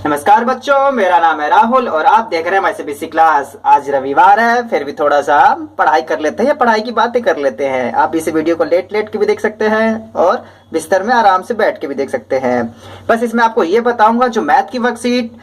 नमस्कार बच्चों, मेरा नाम है राहुल और आप देख रहे हैं माय सीबीएसई क्लास। आज रविवार है, फिर भी थोड़ा सा पढ़ाई कर लेते हैं या पढ़ाई की बातें कर लेते हैं। आप इस वीडियो को लेट के भी देख सकते हैं और बिस्तर में आराम से बैठ के भी देख सकते हैं। बस इसमें आपको ये बताऊंगा, जो मैथ की वर्कशीट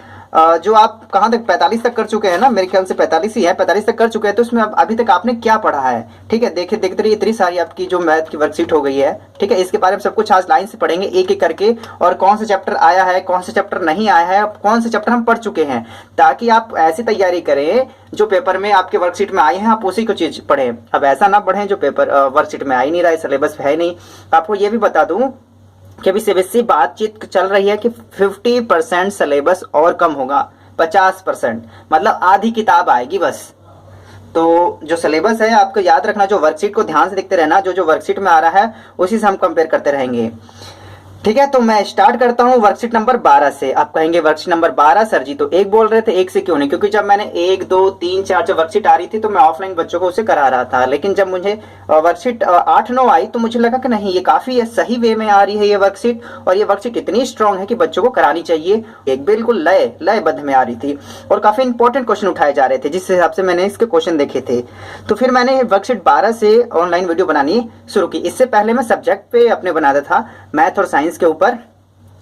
जो आप कहाँ तक 45 तक कर चुके हैं ना, मेरे ख्याल से 45 ही है, 45 तक कर चुके हैं, तो उसमें अभी तक आपने क्या पढ़ा है। ठीक है, देखते रहिए, इतनी सारी आपकी जो मैथ की वर्कशीट हो गई है। ठीक है, इसके बारे में सब कुछ आज लाइन से पढ़ेंगे एक एक करके, और कौन सा चैप्टर आया है, कौन सा चैप्टर नहीं आया है, कौन से चैप्टर हम पढ़ चुके हैं, ताकि आप ऐसी तैयारी करें जो पेपर में आपके वर्कशीट में आई है आप उसी को चीज पढ़ें। अब ऐसा ना पढ़ें जो पेपर वर्कशीट में आ ही नहीं रहा है, सिलेबस है नहीं। आपको ये भी बता दूं कि अभी सीबीएसई बातचीत चल रही है कि 50% सिलेबस और कम होगा, 50% मतलब आधी किताब आएगी बस। तो जो सिलेबस है आपको याद रखना, जो वर्कशीट को ध्यान से देखते रहना, जो वर्कशीट में आ रहा है उसी से हम कंपेयर करते रहेंगे। ठीक है, तो मैं स्टार्ट करता हूं वर्कशीट नंबर 12 से। आप कहेंगे वर्कशीट नंबर 12 सर जी तो एक बोल रहे थे, एक से क्यों नहीं? क्योंकि जब मैंने 1 2 3 4 जब वर्कशीट आ रही थी तो मैं ऑफलाइन बच्चों को उसे करा रहा था, लेकिन जब मुझे वर्कशीट 8 9 आई तो मुझे लगा कि नहीं, ये काफी सही वे में आ रही है ये वर्कशीट, और ये वर्कशीट इतनी स्ट्रांग है कि बच्चों को करानी चाहिए। एक बिल्कुल लयबद्ध में आ रही थी और काफी इंपॉर्टेंट क्वेश्चन उठाए जा रहे थे, जिस हिसाब से मैंने इसके क्वेश्चन देखे थे। तो फिर मैंने वर्कशीट 12 से ऑनलाइन वीडियो बनानी शुरू की। इससे पहले मैं सब्जेक्ट पे अपने बनाता था, मैथ और साइंस के ऊपर,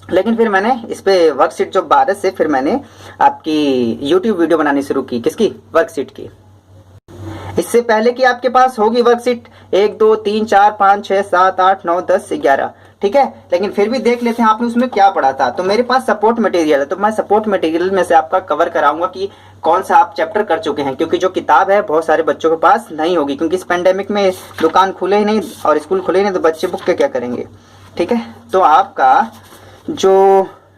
लेकिन फिर मैंने इस पे वर्कशीट जो 12 से फिर मैंने आपकी यूट्यूब वीडियो बनानी शुरू की। किसकी? वर्कशीट की। इससे पहले कि आपके पास होगी वर्कशीट 1 2 3 4 5 6 7 8 9 10 11। ठीक है, लेकिन फिर भी देख लेते हैं आपने उसमें क्या पढ़ा था। तो मेरे पास सपोर्ट मटेरियल है, तो मैं सपोर्ट मटेरियल में से आपका कवर कराऊंगा कि कौन सा आप चैप्टर कर चुके हैं, क्योंकि जो किताब है बहुत सारे बच्चों के पास नहीं होगी, क्योंकि इस पेंडेमिक में दुकान खुले ही नहीं और स्कूल खुले ही नहीं, तो बच्चे बुक के क्या करेंगे। ठीक है, तो आपका जो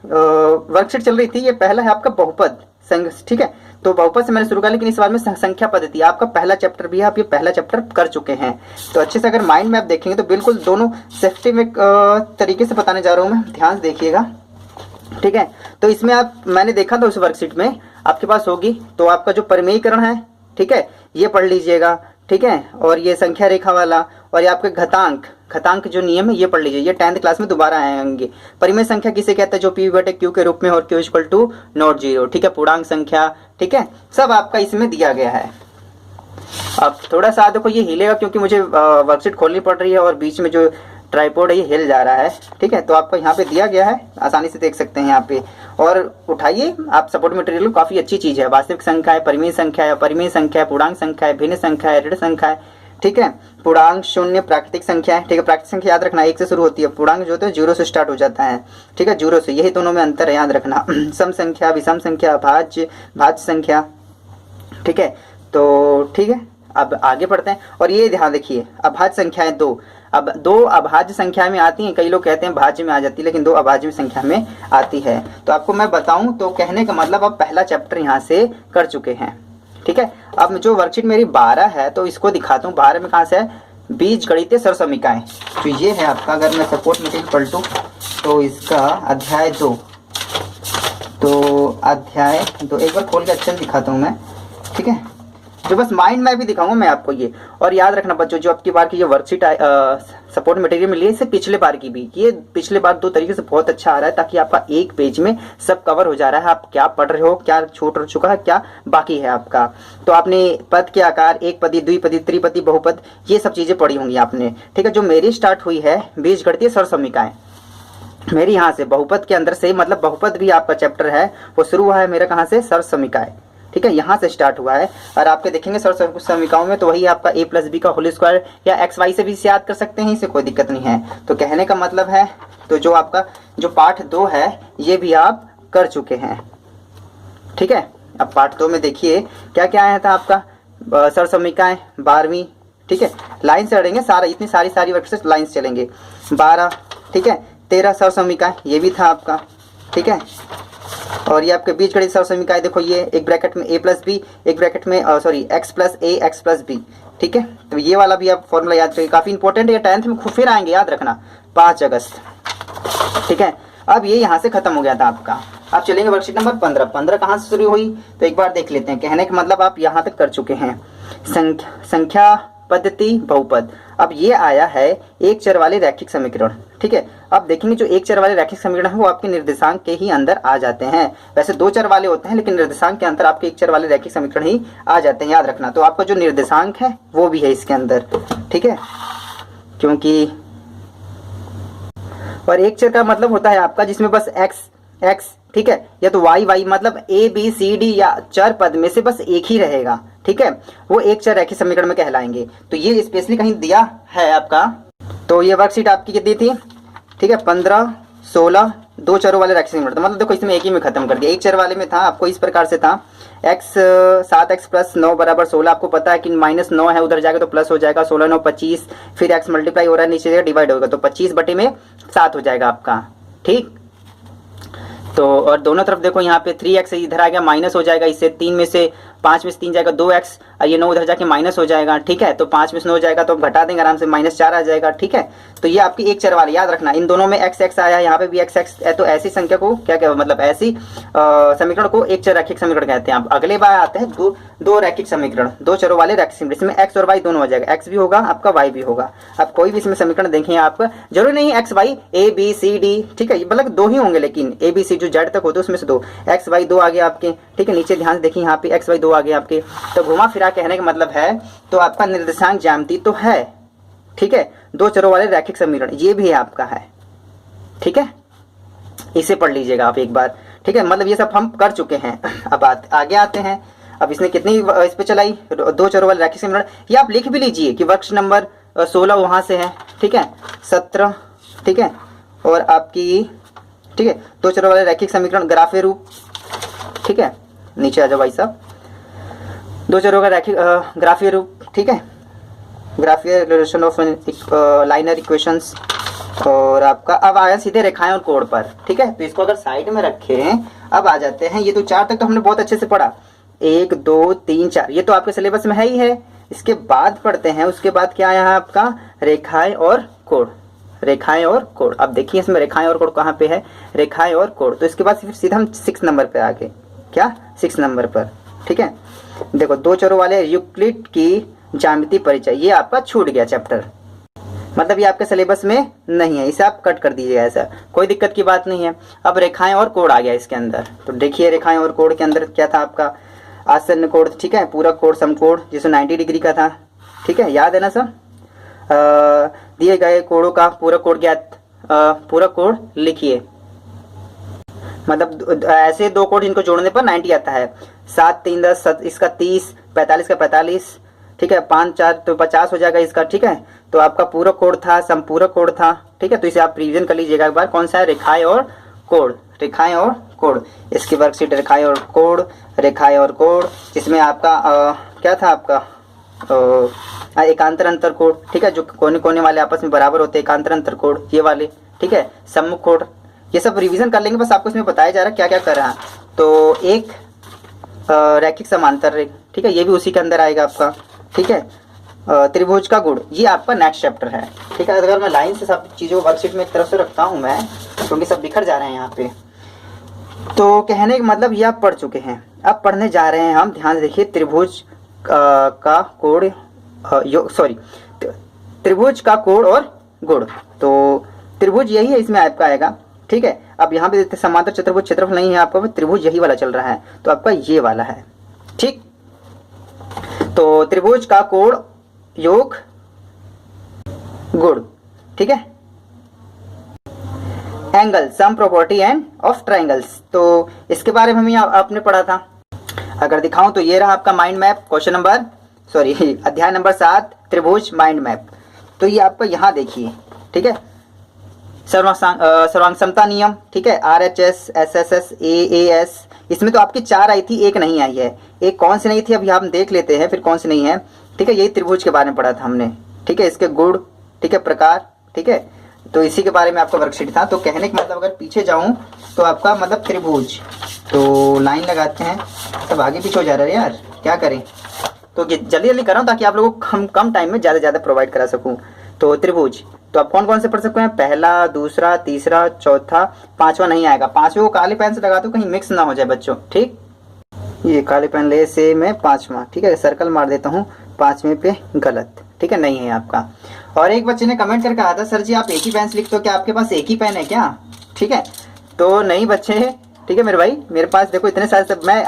वर्कशीट चल रही थी ये पहला है आपका बहुपद संघ। ठीक है, तो बहुपद से मैंने शुरू किया, लेकिन इस बार में संख्या पद्धति आपका पहला चैप्टर भी है, आप ये पहला चैप्टर कर चुके हैं। तो अच्छे से अगर माइंड में आप देखेंगे तो बिल्कुल दोनों सेफ्टी में तरीके से बताने जा रहा हूँ मैं, ध्यान से देखिएगा। ठीक है, तो इसमें आप मैंने देखा था उस वर्कशीट में आपके पास होगी, तो आपका जो परिमेयीकरण है, ठीक है, ये पढ़ लीजिएगा। ठीक है, और ये संख्या रेखा वाला, और ये आपके घातांक जो नियम है ये पढ़ लीजिए, ये 10th क्लास में दोबारा आएंगे। परिमेय संख्या किसे कहते हैं? जो p बटे q के रूप में और q इक्वल टू नॉट 0। ठीक है, पूर्णांक संख्या, ठीक है, सब आपका इसमें दिया गया है। अब थोड़ा सा देखो ये हिलेगा क्योंकि मुझे वर्कशीट खोलनी पड़ रही है और बीच में जो ट्राइपॉड है ये हिल जा रहा है। ठीक है, तो आपको यहाँ पे दिया गया है, आसानी से देख सकते हैं यहाँ पे, और उठाइए आप। सपोर्ट मटेरियल काफी अच्छी चीज है। वास्तविक संख्या है, परिमेय संख्या है, अपरिमेय संख्या है, पूर्णांक संख्या है, भिन्न संख्या है, ऋण संख्या है। ठीक है, पूर्णांक, शून्य, प्राकृतिक संख्या है। ठीक है, प्राकृतिक संख्या याद रखना 1 से शुरू होती है, पूर्णांक जो होता है 0 से स्टार्ट हो जाता है। ठीक है, 0 से, यही दोनों में अंतर है, याद रखना। सम संख्या, विषम संख्या, भाज्य संख्या। ठीक है, तो ठीक है, अब आगे बढ़ते हैं, और ये ध्यान रखिए अभाज्य संख्याएं 2। अब 2 अभाज्य संख्या में आती हैं, कई लोग कहते हैं भाज्य में आ जाती है, लेकिन 2 अभाज्य संख्या में आती है। तो आपको मैं बताऊं तो कहने का मतलब आप पहला चैप्टर यहाँ से कर चुके हैं। ठीक है, अब जो वर्कशीट मेरी 12 है तो इसको दिखाता हूँ। 12 में कहाँ से है? बीजगणितीय सरसमीकाएं। तो ये है आपका, अगर मैं सपोर्ट मटेरियल पलटूं तो इसका अध्याय 2, तो अध्याय 2 एक बार खोल के अच्छे से दिखाता हूँ मैं। ठीक है, जो बस माइंड में भी दिखाऊंगा मैं आपको ये। और याद रखना बच्चों, जो आपकी बार की जो वर्कशीट सपोर्ट मटेरियल मिली है इससे पिछले बार की भी, ये पिछले बार 2 तरीके से बहुत अच्छा आ रहा है, ताकि आपका एक पेज में सब कवर हो जा रहा है। आप क्या पढ़ रहे हो, क्या छूट चुका है, क्या बाकी है आपका। तो आपने पद के आकार, एक पदी, द्विपदी, त्रिपदी, बहुपद, ये सब चीजें पढ़ी होंगी आपने। ठीक है, जो मेरी स्टार्ट हुई है बीजगणितीय सरसमीकाएं, मेरी यहाँ से बहुपद के अंदर से, मतलब बहुपद भी आपका चैप्टर है वो शुरू हुआ है मेरा कहाँ से? सरसमीकाएं। ठीक है, यहाँ से स्टार्ट हुआ है, और आपके देखेंगे सरसमीकाओं में तो वही आपका a + b का होल स्क्वायर या xy से भी इसे याद कर सकते हैं, इससे कोई दिक्कत नहीं है। तो कहने का मतलब है, तो जो आपका जो पार्ट 2 है ये भी आप कर चुके हैं। ठीक है, अब पार्ट 2 में देखिए क्या क्या आया था आपका। सरसमीकाएं 12वीं। ठीक है, लाइन से चढ़ेंगे सारा, इतनी सारी वर्कशीट लाइन से चलेंगे। 12, ठीक है, 13 सरसमीकाएं ये भी था आपका। ठीक है, और ये आपके बीजगणित सरसमीकाएं देखो, ये एक ब्रैकेट में a + b, एक ब्रैकेट में x + a, x + b। ठीक है, तो ये वाला भी आप फॉर्मूला याद रखिए, काफी इंपॉर्टेंट है, ये 10th में फिर आएंगे, याद रखना, 5 अगस्त। ठीक है, अब ये यहाँ से खत्म हो गया था आपका। अब चलेंगे वर्कशीट नंबर 15। 15 कहाँ से शुरू हुई तो एक बार देख लेते हैं। कहने का मतलब आप यहाँ तक कर चुके हैं। संख्या पद्धति बहुपद। अब ये आया है एक चर वाले रैखिक समीकरण। ठीक है, अब देखेंगे जो एक चर वाले रैखिक समीकरण है वो आपके निर्देशांक के ही अंदर आ जाते हैं। वैसे दो चर वाले होते हैं लेकिन निर्देशांक के अंदर आपके एक चर वाले रैखिक समीकरण ही आ जाते हैं, याद रखना। तो आपका जो निर्देशांक है वो भी है इसके अंदर, ठीक है, क्योंकि और एक चर का मतलब होता है आपका जिसमें बस x, ठीक है, या तो y मतलब a b c d या चर पद में से बस एक ही रहेगा, ठीक है, वो एक चर रैखिक समीकरण में कहलाएंगे। तो ये स्पेशली कहीं दिया है आपका। तो ये वर्कशीट आपकी कितनी थी, ठीक है, 15, 16 दो चरों वाले रैखिक समीकरण। तो मतलब देखो इसमें एक ही में खत्म कर दिया। एक चर वाले में था आपको इस प्रकार से था x 7x प्लस 9 बराबर 16। आपको पता है कि -9 है, उधर जाएगा तो प्लस हो जाएगा, 16 9 25, फिर x मल्टीप्लाई हो रहा है नीचे डिवाइड होगा तो 25 बटे में 7 हो जाएगा आपका, ठीक। तो और दोनों तरफ देखो यहाँ पे 3x इधर आ गया माइनस हो जाएगा, इससे 3 में से 5 में से 3 जाएगा 2x और ये 9 उधर जाके माइनस हो जाएगा, ठीक है। तो 5 में से 9 हो जाएगा तो घटा देंगे आराम से, -4 आ जाएगा, ठीक है। तो ये आपकी एक चर वाले, याद रखना इन दोनों में x आया, यहाँ पे भी x है। तो ऐसी संख्या को क्या क्या मतलब ऐसी समीकरण को एक चर रैखिक समीकरण कहते हैं। अब अगले बार आते हैं दो रैखिक समीकरण, दो चरों वाले रैखिक समीकरण, इसमें x और y दोनों हो जाएगा, x भी होगा आपका y भी होगा। अब कोई भी इसमें समीकरण देखें आप, जरूरी नहीं x y a b c d, ठीक है, मतलब दो ही होंगे लेकिन a b c जो z तक होते हैं उसमें से दो, x y दो आगे आपके, ठीक है। नीचे ध्यान से देखिए यहाँ पे x y दो आगे आपके। तो घुमा फिरा कहने का मतलब है तो आपका निर्देशांक ज्यामिति तो है, ठीक है, दो चरों वाले रैखिक समीकरण ये भी आपका है, ठीक है, इसे पढ़ लीजिएगा आप एक बार, ठीक है। मतलब ये सब हम कर चुके हैं। अब आगे आते हैं। अब इसने कितनी इस पे चलाई, दो चरों वाले रैखिक समीकरण, ये आप लिख भी लीजिए कि वर्ष नंबर 16 वहां से है, ठीक है, 17, ठीक है, और आपकी, ठीक है, दो चरों वाले रैखिक समीकरण ग्राफीय रूप, ठीक है, नीचे आ जाओ भाई साहब, दो चरों का रैखिक ग्राफीय रूप, ठीक है, ग्राफीय रिलेशन ऑफ लाइनर इक्वेशंस। और आपका अब आया सीधे रेखाएं और कोण पर, ठीक है। तो इसको अगर साइड में रखें, अब आ जाते हैं, ये तो 4 तक तो हमने बहुत अच्छे से पढ़ा, 1 2 3 4 ये तो आपके सिलेबस में है ही है। इसके बाद पढ़ते हैं, उसके बाद क्या आया है आपका रेखाएं और कोण, रेखाएं और कोण। अब देखिए इसमें रेखाएं और कोण कहाँ पे है, रेखाएं और कोण। तो इसके बाद सीधा हम 6 नंबर पे आ गए, क्या 6 नंबर पर, ठीक है। देखो दो चरों वाले यूक्लिड की ज्यामितीय परिचय, ये आपका छूट गया चैप्टर, मतलब ये आपके सिलेबस में नहीं है, इसे आप कट कर दीजिएगा, ऐसा कोई दिक्कत की बात नहीं है। अब रेखाएं और कोण आ गया इसके अंदर। तो देखिए रेखाएं और कोण के अंदर क्या था आपका, आसन्न कोण, ठीक है, पूरक कोण, समकोण जिसमें 90 डिग्री का था, ठीक है, याद है ना सब। दिए गए कोणों का पूरक कोण ज्ञात, पूरक कोण लिखिए, मतलब ऐसे दो कोण जिनको जोड़ने पर 90 आता है। 7 3 10, इसका 30, 45 का 45, ठीक है, 5 4 तो 50 हो जाएगा इसका, ठीक है। तो आपका पूरक कोण था, समपूरक कोण था, ठीक है। तो इसे आप रिवीजन कर लीजिएगा एक बार, कौन सा है, रेखाएं और कोण, रेखाएं और कोण। इसकी वर्कशीट रेखाएं और कोण, रेखाएं और कोण, जिसमें आपका क्या था आपका एकांतर अंतर कोण, ठीक है, जो कोने कोने वाले आपस में बराबर होते हैं, एकांतर अंतर कोण ये वाले, ठीक है, सम्मुख कोण, ये सब रिवीजन कर लेंगे, बस आपको इसमें बताया जा रहा है क्या क्या कर रहा है। तो एक रैखिक समांतर रेख, ठीक है, ये भी उसी के अंदर आएगा आपका, ठीक है। त्रिभुज का गुण, ये आपका नेक्स्ट चैप्टर है, ठीक है। अगर मैं लाइन से सब चीज़ों वर्कशीट में एक तरफ से रखता हूँ मैं, क्योंकि सब बिखर जा रहे हैं यहाँ पे। तो कहने का मतलब ये आप पढ़ चुके हैं, अब पढ़ने जा रहे हैं हम, ध्यान से देखिए। त्रिभुज का कोण, त्रिभुज का कोण और गुण। तो त्रिभुज यही है, इसमें आपका आएगा, ठीक है। अब यहाँ पे समांतर चतुर्भुज क्षेत्रफल नहीं है आपका, त्रिभुज यही वाला चल रहा है, तो आपका ये वाला है, ठीक। तो त्रिभुज का कोण योग गुण, ठीक है। Angle, sum property end of triangles, तो इसके बारे में आपने पढ़ा था। अगर दिखाऊं तो ये रहा आपका माइंड मैप, क्वेश्चन नंबर अध्याय नंबर 7 त्रिभुज माइंड मैप। तो ये आपका यहाँ देखिए, ठीक है, सर्वांग समता नियम, ठीक है, RHS SSS AAS, इसमें तो आपकी 4 आई थी, एक नहीं आई है। एक कौन सी नहीं थी अभी हम देख लेते हैं, फिर कौन सी नहीं है, ठीक है। यही त्रिभुज के बारे में पढ़ा था हमने, ठीक है, इसके गुण, ठीक है, प्रकार, ठीक है। तो इसी के बारे में आपका वर्कशीट था। तो कहने का मतलब अगर पीछे जाऊं तो आपका मतलब त्रिभुज, तो लाइन लगाते हैं, सब आगे पीछे हो जा रहा है यार, क्या करें। तो जल्दी जल्दी कर रहा हूँ ताकि आप लोगों को कम टाइम में ज़्यादा प्रोवाइड करा सकूँ। तो त्रिभुज, तो आप कौन कौन से पढ़ सकते हैं, पहला, दूसरा, तीसरा, चौथा, पांचवा नहीं आएगा। पांचवे को काले पेन से लगा दो, कहीं मिक्स ना हो जाए बच्चों, ठीक। ये काले पेन ले से मैं 5वां, ठीक है, सर्कल मार देता हूँ 5वें पे, गलत, ठीक है, नहीं है आपका। और एक बच्चे ने कमेंट करके कहा था, सर जी आप एक ही पेन से लिखते हो, क्या आपके पास एक ही पेन है क्या? ठीक है, तो नहीं बच्चे, ठीक है मेरे भाई, मेरे पास देखो इतने सारे सब, मैं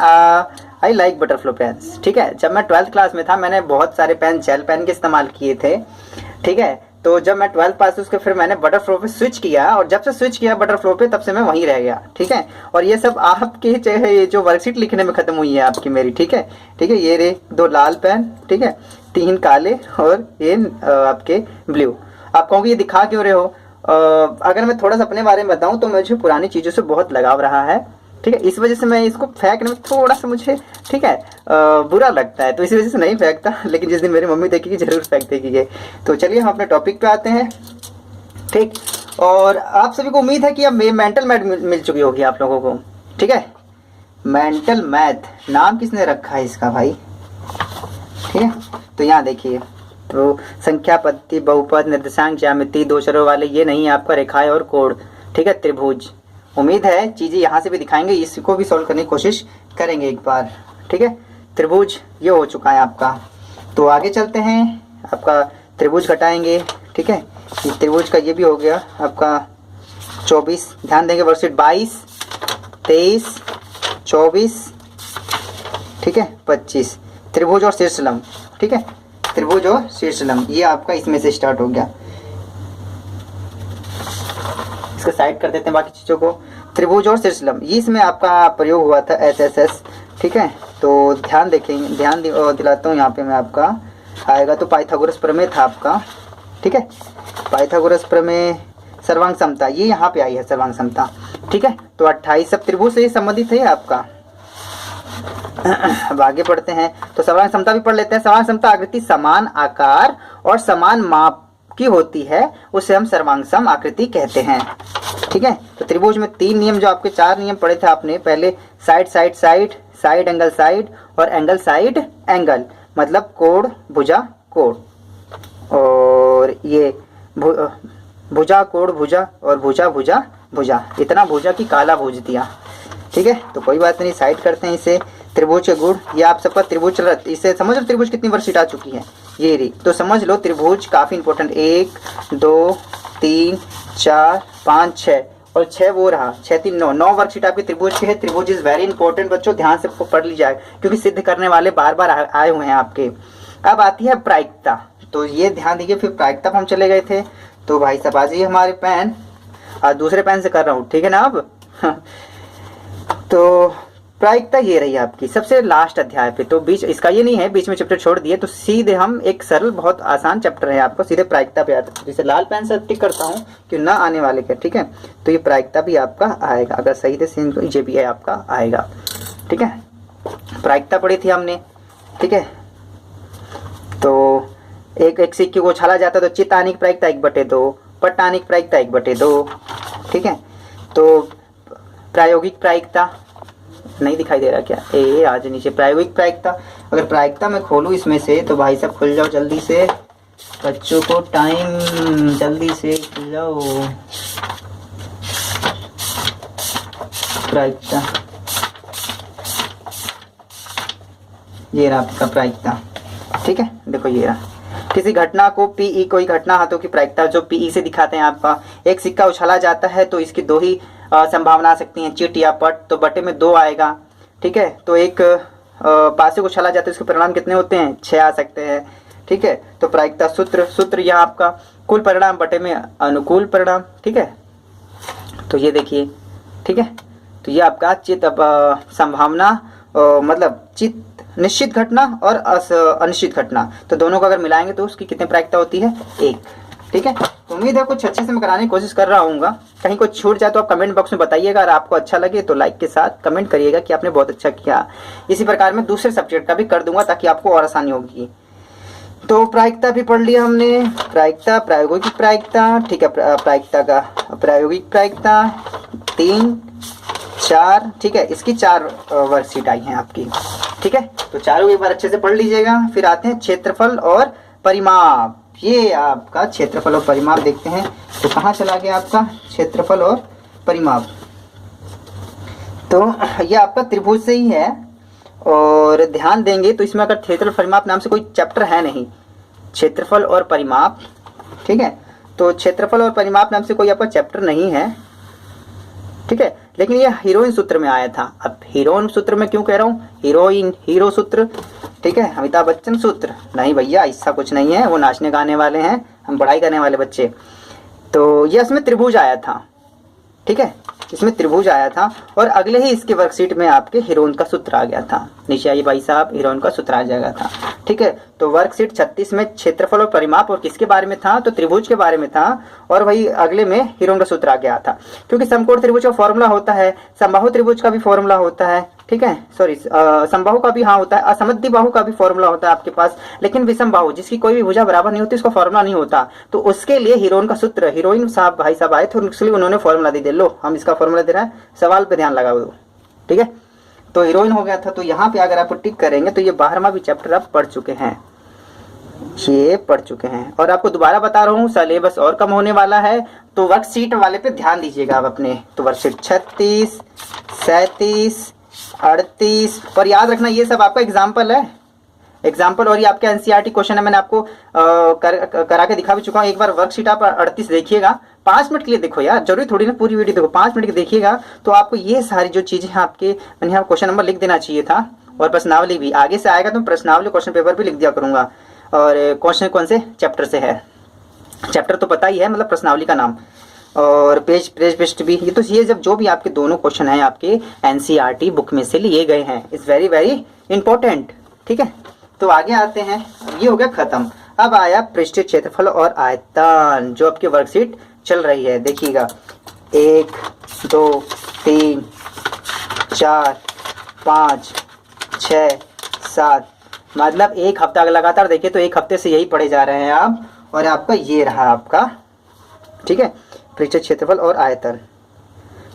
आई लाइक बटरफ्लो पेन्स। ठीक है, जब मैं 12th क्लास में था मैंने बहुत सारे पेन जेल पेन के इस्तेमाल किए थे। ठीक है, तो जब मैं 12th पास उसके फिर मैंने बटरफ्लो पे स्विच किया, और जब से स्विच किया बटरफ्लो पे तब से मैं वहीं रह गया। ठीक है, और ये सब आपके चाहे जो वर्कशीट लिखने में खत्म हुई है आपकी मेरी। ठीक है, ठीक है, ये रे 2 लाल पेन, ठीक है, 3 काले और ये आपके ब्लू। आप कहोगे ये दिखा क्यों रहे हो? अगर मैं थोड़ा सा अपने बारे में बताऊं तो मुझे पुरानी चीज़ों से बहुत लगाव रहा है। ठीक है, इस वजह से मैं इसको फेंकने में थोड़ा सा मुझे, ठीक है, बुरा लगता है, तो इसी वजह से नहीं फेंकता, लेकिन जिस दिन मेरी मम्मी देखेगी जरूर फेंक देगी ये। तो चलिए हम अपने टॉपिक पे आते हैं। ठीक, और आप सभी को उम्मीद है कि अब मेंटल मैथ मिल चुकी होगी आप लोगों को। ठीक है, मेंटल मैथ नाम किसने रखा है इसका भाई? ठीक है, तो यहाँ देखिए, तो संख्या, पद्धति, बहुपद, निर्देशांक, ज्यामिति, 2 चरों वाले, ये नहीं है आपका रेखाएं और कोण। ठीक है, त्रिभुज। उम्मीद है चीज़ें यहाँ से भी दिखाएंगे, इसको भी सॉल्व करने की कोशिश करेंगे एक बार। ठीक है, त्रिभुज ये हो चुका है आपका। तो आगे चलते हैं, आपका त्रिभुज घटाएंगे। ठीक है, ये त्रिभुज का ये भी हो गया आपका 24। ध्यान देंगे वर्कशीट 22, 23, 24, ठीक है, 25। त्रिभुज और शीर्षलंब। ठीक है, त्रिभुज और शीर्षलंब ये आपका इसमें से स्टार्ट हो गया। इसको साइड कर देते हैं बाकी चीज़ों को। त्रिभुज और शीर्षलंब ये इसमें आपका प्रयोग हुआ था एसएसएस। ठीक है, तो ध्यान देखेंगे, ध्यान दिलाता हूँ यहाँ पे मैं आपका आएगा तो पाइथागोरस प्रमेय था आपका। ठीक है, पाइथागोरस प्रमेय, सर्वांग समता, ये यहाँ पे आई है सर्वांग समता। ठीक है, तो 28 सब त्रिभुज से संबंधित है आपका। अब आगे पढ़ते हैं, तो सर्वांग समता भी पढ़ लेते हैं। सर्वांग समता आकृति समान आकार और समान माप की होती है, उसे हम सर्वांग आकृति कहते हैं। ठीक है, तो त्रिभुज में 3 नियम, जो आपके 4 नियम पढ़े थे आपने पहले, side side side, side angle side और एंगल साइड एंगल, मतलब कोण भुजा कोण, और ये भुजा कोण भुजा और भुजा भुजा भुजा, इतना भुजा की काला भुज दिया। ठीक है, तो कोई बात नहीं, साइड करते हैं इसे। त्रिभुज के गुण, ये आप सबका त्रिभुज चल रहा है, इससे समझ लो त्रिभुज कितनी वर्कशीट आ चुकी है ये रही। तो समझ लो त्रिभुज काफी इंपॉर्टेंट, 1 2 3 4 5 6 और 6 वो रहा, 6 3 9 वर्कशीट आपकी त्रिभुज की है। त्रिभुज इज वेरी इंपॉर्टेंट बच्चों, ध्यान से पढ़ लीजिए क्योंकि सिद्ध करने वाले बार बार आए हुए हैं आपके। अब आती है प्रायिकता, तो ये ध्यान दीजिए, फिर प्रायिकता पर हम चले गए थे। तो भाई साहब आ जाइए हमारे पेन, दूसरे पेन से कर रहा हूँ, ठीक है ना। अब तो प्रायिकता ये रही आपकी सबसे लास्ट अध्याय पे, तो बीच इसका ये नहीं है, बीच में चैप्टर छोड़ दिए, तो सीधे हम एक सरल बहुत आसान चैप्टर है आपको, सीधे प्रायिकता पे आते हैं। जैसे लाल पेन से टिक करता हूँ कि ना आने वाले के, ठीक है, तो ये प्रायिकता भी आपका आएगा, अगर सही से सीन तो ये भी है आपका आएगा। ठीक है, प्रायिकता पढ़ी थी हमने। ठीक है, तो एक सिक्के को उछाला जाता तो चित्त आने की प्रायिकता 1/2, पट आने की प्रायिकता 1/2। ठीक है, तो प्रायोगिक प्रायिकता नहीं दिखाई दे रहा क्या? ए आज नीचे प्रायोगिक प्रायिकता, अगर प्रायिकता मैं खोलूँ इसमें से तो भाई साहब खुल जाओ जल्दी से, बच्चों को टाइम, जल्दी से खुल जाओ। प्रायिकता ये रहा आपका प्रायिकता। ठीक है, देखो ये रहा, किसी घटना को पीई, कोई घटना हाथों की प्रायिकता जो पीई से दिखाते हैं आपका। एक सिक्का उछाला जाता है तो इसकी 2 ही संभावना आ सकती हैं, चिट या पट, तो बटे में 2 आएगा। ठीक है, तो एक पासे को उछाला जाता है, इसके परिणाम कितने होते हैं? 6 आ सकते हैं। ठीक है, तो प्रायिकता सूत्र यहाँ आपका कुल परिणाम बटे में अनुकूल परिणाम। ठीक है, तो ये देखिए, ठीक है, तो ये आपका चित संभावना, मतलब चित निश्चित घटना और अनिश्चित घटना, तो दोनों को अगर मिलाएंगे तो उसकी कितनी प्रायिकता होती है? 1। ठीक है, तो उम्मीद है कुछ अच्छे से मैं कराने की कोशिश कर रहा हूँगा, कहीं कुछ छूट जाए तो आप कमेंट बॉक्स में बताइएगा, और आपको अच्छा लगे तो लाइक के साथ कमेंट करिएगा कि आपने बहुत अच्छा किया। इसी प्रकार मैं दूसरे सब्जेक्ट का भी कर दूंगा ताकि आपको और आसानी होगी। तो प्रायिकता भी पढ़ लिया हमने, प्रायिकता, प्रायोगिक प्रायिकता। ठीक है, प्रायिकता का प्रायोगिक प्रायिकता 3 4, ठीक है, इसकी 4 वर्कशीट आई हैं आपकी। ठीक है, तो चारों एक बार अच्छे से पढ़ लीजिएगा। फिर आते हैं क्षेत्रफल और परिमाप, ये आपका क्षेत्रफल और परिमाप देखते हैं। तो कहाँ चला गया आपका क्षेत्रफल और परिमाप? तो ये आपका त्रिभुज से ही है, और ध्यान देंगे तो इसमें अगर क्षेत्रफल परिमाप नाम से कोई चैप्टर है नहीं, क्षेत्रफल और परिमाप। ठीक ठीक है। तो क्षेत्रफल और परिमाप नाम से कोई आपका चैप्टर नहीं है, ठीक है, लेकिन ये हीरोइन सूत्र में आया था। अब हीरोइन सूत्र में क्यों कह रहा हूँ, हीरोइन हीरो सूत्र, ठीक है, अमिताभ बच्चन सूत्र नहीं भैया, ऐसा कुछ नहीं है, वो नाचने गाने वाले हैं, हम पढ़ाई करने वाले बच्चे। तो ये इसमें त्रिभुज आया था, ठीक है, इसमें त्रिभुज आया था और अगले ही इसके वर्कशीट में आपके हीरोइन का सूत्र आ गया था। नीचे आइए भाई साहब, हीरोइन का सूत्र आ जाएगा था, ठीक है। तो वर्कशीट 36 में क्षेत्रफल और परिमाप और किसके बारे में था, तो त्रिभुज के बारे में था, और वही अगले में हीरोइन का सूत्र आ गया था। क्योंकि समकोण त्रिभुज का फॉर्मूला होता है, समबाहु त्रिभुज का भी फॉर्मूला होता है, ठीक है, सॉरी समबाहु का भी हाँ होता है, असमद्विबाहु का भी फॉर्मूला होता है आपके पास, लेकिन विषम बाहु जिसकी कोई भी भुजा बराबर नहीं होती उसका फॉर्मूला नहीं होता। तो उसके लिए हीरोइन का सूत्र, हीरोइन साहब भाई साहब आए थे इसलिए उन्होंने फॉर्मूला दे दिया, लो हम इसका फॉर्मूला दे रहे हैं, सवाल पे ध्यान लगाओ, ठीक है। तो हीरोइन हो गया था। तो यहाँ पे अगर आप टिक करेंगे तो ये 12वां भी चैप्टर आप पढ़ चुके हैं, ये पढ़ चुके हैं। और आपको दोबारा बता रहा हूँ सिलेबस और कम होने वाला है, तो वर्कशीट वाले पे ध्यान दीजिएगा आप अपने। तो वर्कशीट 36, 37, 38, और याद रखना ये सब आपका एग्जाम्पल है, एग्जाम्पल, और ये आपके एनसीईआरटी क्वेश्चन है। मैंने आपको करा के दिखा भी चुका हूँ। एक बार वर्कशीट आप 38 देखिएगा, 5 मिनट के लिए देखो यार, जरूरी थोड़ी ना पूरी वीडियो देखो, 5 मिनट की देखिएगा तो आपको ये सारी जो चीजें आपके, मैंने यहाँ क्वेश्चन नंबर लिख देना चाहिए था, और प्रश्नावली भी आगे से आएगा तो प्रश्नावली क्वेश्चन पेपर भी लिख दिया करूंगा। और क्वेश्चन कौन से चैप्टर से है, चैप्टर तो पता ही है, मतलब प्रश्नावली का नाम, और पेज भी। ये तो ये जब जो भी आपके दोनों क्वेश्चन हैं आपके एनसीईआरटी बुक में से लिए गए हैं, इट्स वेरी वेरी इंपॉर्टेंट, ठीक है। तो आगे आते हैं, ये हो गया खत्म। अब आया पृष्ठीय क्षेत्रफल और आयतन, जो आपकी वर्कशीट चल रही है। देखिएगा 1 2 3 4 5 6 7, मतलब एक हफ्ता लगातार देखिए तो एक हफ्ते से यही पढ़े जा रहे हैं आप, और आपका ये रहा आपका, ठीक है, पृष्ठीय क्षेत्रफल और आयतन,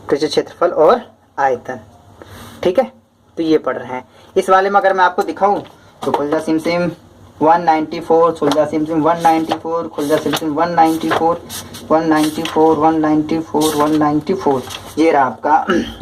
पृष्ठीय क्षेत्रफल और आयतन, ठीक है। तो ये पढ़ रहे हैं। इस वाले में अगर मैं आपको दिखाऊं तो खुलजा सिमसिम 194, खुलजा सिमसिम 194, खुलजा सिमसिम 194, 194, 194, 194, ये रहा आपका।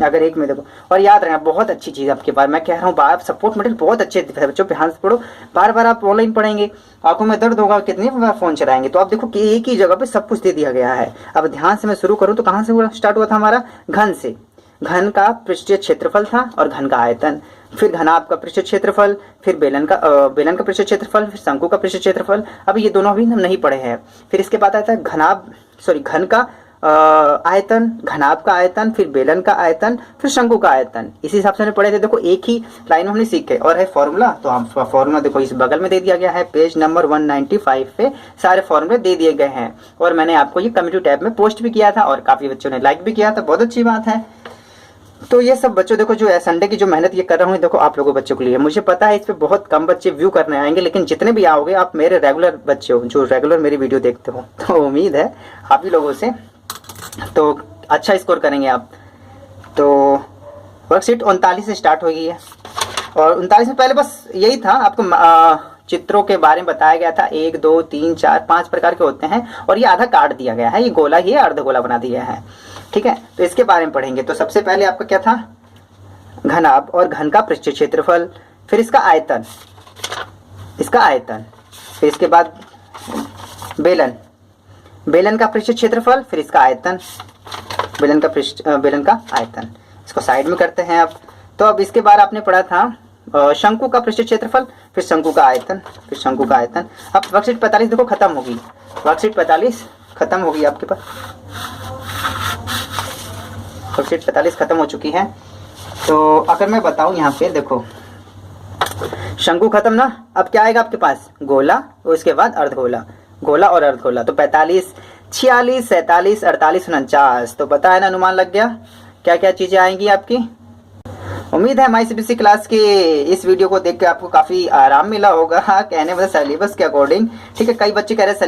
अगर एक में देखो, और याद रहे बहुत अच्छी चीज़ आपके पास, मैं कह रहा हूँ बार सपोर्ट मटेरियल बहुत अच्छे बच्चों, ध्यान से पढ़ो। बार बार आप ऑनलाइन पढ़ेंगे, आंखों में दर्द होगा, कितनी बार फोन चलाएंगे, तो आप देखो कि एक ही जगह पे सब कुछ दे दिया गया है। अब ध्यान से मैं शुरू करूँ तो कहाँ से स्टार्ट हुआ था हमारा, घन से। घन का पृष्ठीय क्षेत्रफल था और घन का आयतन, फिर घनाभ का पृष्ठीय क्षेत्रफल, फिर बेलन का पृष्ठीय क्षेत्रफल, फिर शंकु का पृष्ठीय क्षेत्रफल। अब ये दोनों अभी हम नहीं पढ़े हैं। फिर इसके बाद आता है घन का आयतन, घनाभ का आयतन, फिर बेलन का आयतन, फिर शंकु का आयतन। इसी हिसाब से हमने पढ़े थे। देखो एक ही लाइन में हमने सीखे, और है फॉर्मूला, तो हम फॉर्मूला देखो इस बगल में दे दिया गया है, पेज नंबर 195 पे सारे फॉर्मूले दे दिए गए हैं, और मैंने आपको ये कम्युनिटी टैब में पोस्ट भी किया था और काफी बच्चों ने लाइक भी किया था, बहुत अच्छी बात है। तो ये सब बच्चों देखो, जो है संडे की जो मेहनत ये कर रहा हूँ, देखो आप लोगों बच्चों के लिए। मुझे पता है इस पे बहुत कम बच्चे व्यू करने आएंगे, लेकिन जितने भी आओगे आप मेरे रेगुलर बच्चे हो, जो रेगुलर मेरी वीडियो देखते हो, तो उम्मीद है आप ही लोगों से तो अच्छा स्कोर करेंगे आप। तो वर्कशीट 39 से स्टार्ट हो गई है, और 39 में पहले बस यही था, आपको चित्रों के बारे में बताया गया था। 1 2 3 4 5 प्रकार के होते हैं, और ये आधा काट दिया गया है, ये गोला ही है, अर्धगोला बना दिया है, ठीक है। तो इसके बारे में पढ़ेंगे। तो सबसे पहले आपका क्या था, घनाभ और घन का पृष्ठीय क्षेत्रफल, फिर इसका आयतन, फिर इसके बाद बेलन का पृष्ठीय क्षेत्रफल, फिर इसका आयतन, बेलन का आयतन। इसको साइड में करते हैं अब। तो अब इसके बाद आपने पढ़ा था शंकु का पृष्ठीय क्षेत्रफल, फिर शंकु का आयतन, फिर शंकु का आयतन। अब वर्कशीट 45 देखो खत्म होगी, वर्कशीट 45 खत्म होगी आपके पास, वर्कशीट 45 खत्म हो चुकी है। तो अगर मैं बताऊं यहाँ पे देखो, शंकु खत्म ना, अब क्या आएगा आपके पास, गोला, उसके बाद अर्धगोला, गोला और अर्धगोला। तो 45, 46, 47, 48, 49। तो पता है ना, अनुमान लग गया क्या क्या चीजें आएंगी आपकी। उम्मीद है हमारी सीबीएसई क्लास के इस वीडियो को देख के आपको काफी आराम मिला होगा, कहने मतलब सिलेबस के अकॉर्डिंग, ठीक है। कई बच्चे कह रहे हैं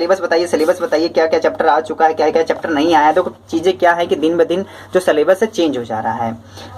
सिलेबस बताइए क्या क्या चैप्टर आ चुका है, क्या क्या चैप्टर नहीं आया। तो चीजें क्या है कि दिन ब दिन जो सिलेबस है चेंज हो जा रहा है,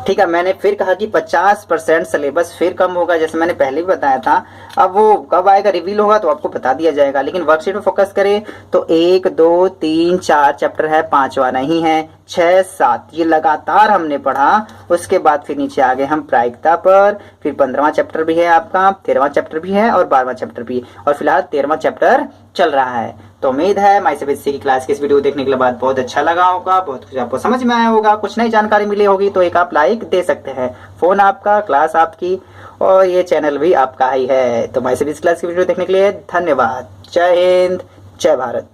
ठीक है। मैंने फिर कहा कि 50% सिलेबस फिर कम होगा, जैसे मैंने पहले भी बताया था। अब वो कब आएगा, रिवील होगा तो आपको बता दिया जाएगा। लेकिन वर्कशीट में फोकस करें तो 1 2 3 4 चैप्टर है, 5वां नहीं है, 6 7 ये लगातार हमने पढ़ा। उसके बाद फिर नीचे आ गए हम प्रायिकता पर, फिर 15वां चैप्टर भी है आपका, 13वां चैप्टर भी है और 12वां चैप्टर भी, और फिलहाल 13वां चैप्टर चल रहा है। तो उम्मीद है MyCBSE की क्लास की इस वीडियो देखने के बाद बहुत अच्छा लगा होगा, बहुत कुछ आपको समझ में आया होगा, कुछ नई जानकारी मिली होगी, तो एक आप लाइक दे सकते हैं। फ़ोन आपका, क्लास आपकी और ये चैनल भी आपका ही है। तो MyCBSE क्लास की वीडियो देखने के लिए धन्यवाद। जय हिंद, जय भारत।